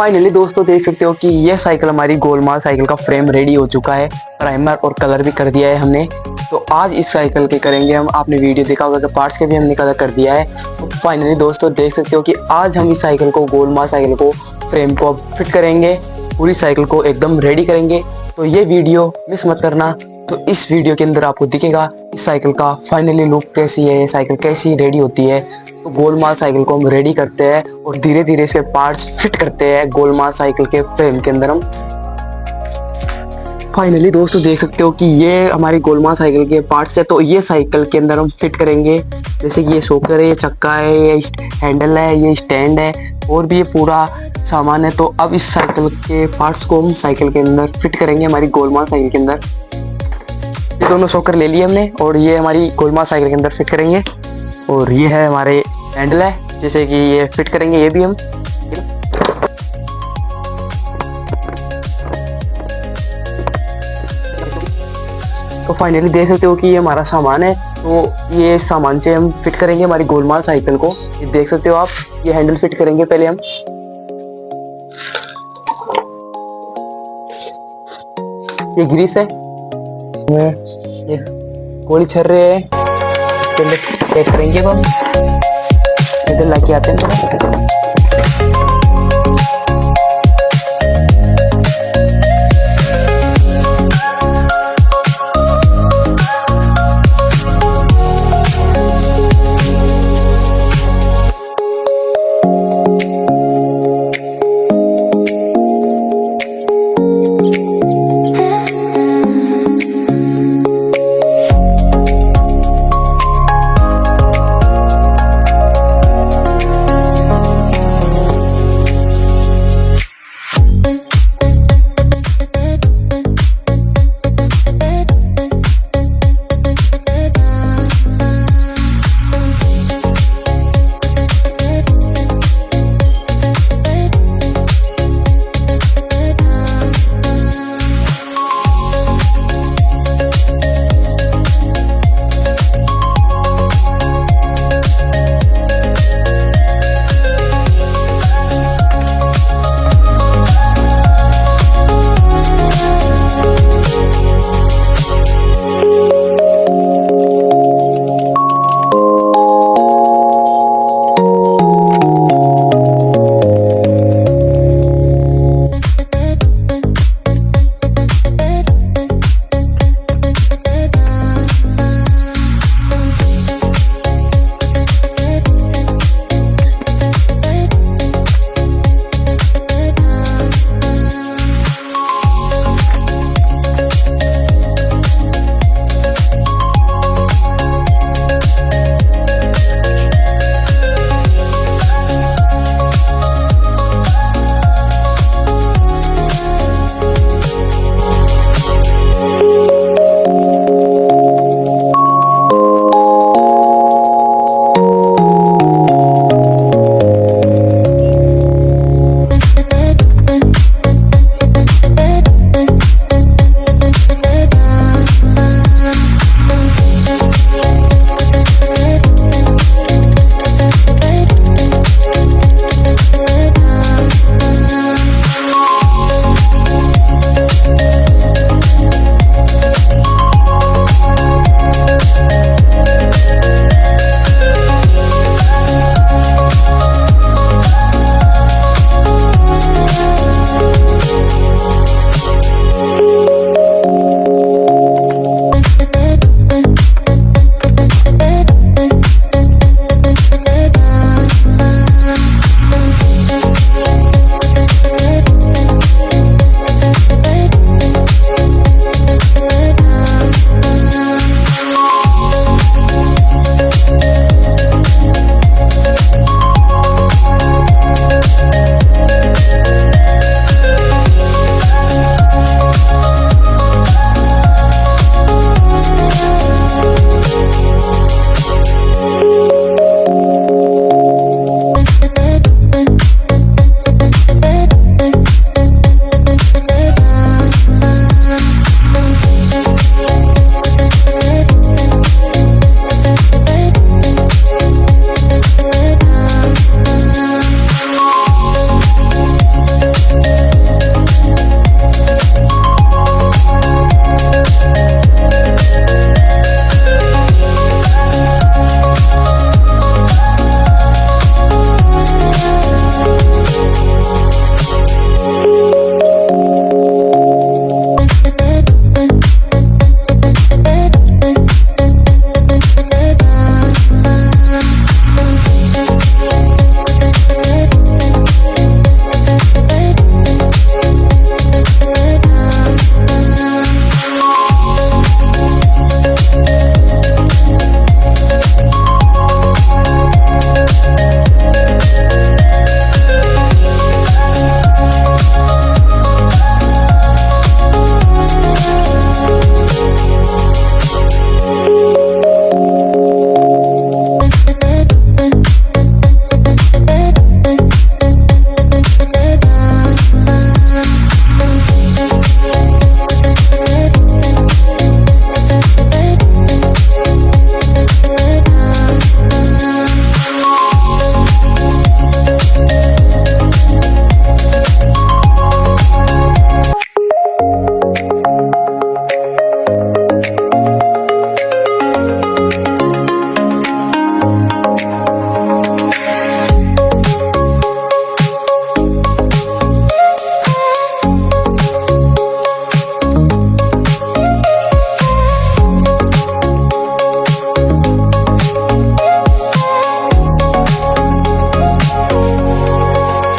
Finally दोस्तों देख सकते हो कि यह साइकिल हमारी गोलमाल साइकिल का फ्रेम रेडी हो चुका है। प्राइमर और कलर भी कर दिया है हमने। तो आज इस साइकिल के करेंगे हम, आपने वीडियो देखा होगा कि पार्ट्स के भी हमने कलर कर दिया है। तो फाइनली दोस्तों देख सकते हो कि आज हम इस साइकिल को, गोलमाल साइकिल को, फ्रेम को फिट करेंगे, पूरी साइकिल को एकदम रेडी करेंगे। तो ये वीडियो मिस मत करना। तो इस वीडियो के अंदर आपको दिखेगा इस साइकिल का फाइनली लुक कैसी है, ये साइकिल कैसी रेडी होती है। तो गोलमाल साइकिल को हम रेडी करते हैं और धीरे धीरे इसके पार्ट्स फिट करते हैं गोलमाल साइकिल के फ्रेम के अंदर हम। फाइनली दोस्तों देख सकते हो कि ये हमारी गोलमाल साइकिल के पार्ट्स है। तो ये साइकिल के अंदर हम फिट करेंगे, जैसे कि ये शॉकर है, ये चक्का है, ये हैंडल है, ये स्टैंड है और भी ये पूरा सामान है। तो अब इस साइकिल के पार्ट्स को हम साइकिल के अंदर फिट करेंगे, हमारी गोलमाल साइकिल के अंदर। ये दोनों शॉकर ले लिए हमने और ये हमारी गोलमाल साइकिल के अंदर फिट करेंगे। और ये है हमारे हैंडल है, जैसे कि ये फिट करेंगे ये भी हम। तो फाइनली देख सकते हो कि ये हमारा सामान है। तो ये सामान से हम फिट करेंगे हमारी गोलमाल साइकिल को। ये देख सकते हो आप, ये हैंडल फिट करेंगे पहले हम। ये ग्रीस है, ये गोली छर रहे हैं, इसके अंदर सेट करेंगे। अब हम इधर लाके आते हैं थोड़ा।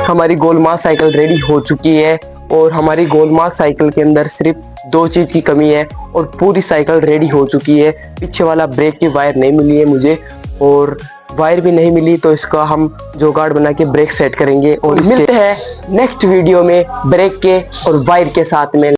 हमारी गोलमाल साइकिल रेडी हो चुकी है और हमारी गोलमाल साइकिल के अंदर सिर्फ 2 चीज़ की कमी है और पूरी साइकिल रेडी हो चुकी है। पीछे वाला ब्रेक की वायर नहीं मिली है मुझे और वायर भी नहीं मिली, तो इसका हम जुगाड़ बना के ब्रेक सेट करेंगे और मिलते हैं नेक्स्ट वीडियो में ब्रेक के और वायर के साथ में।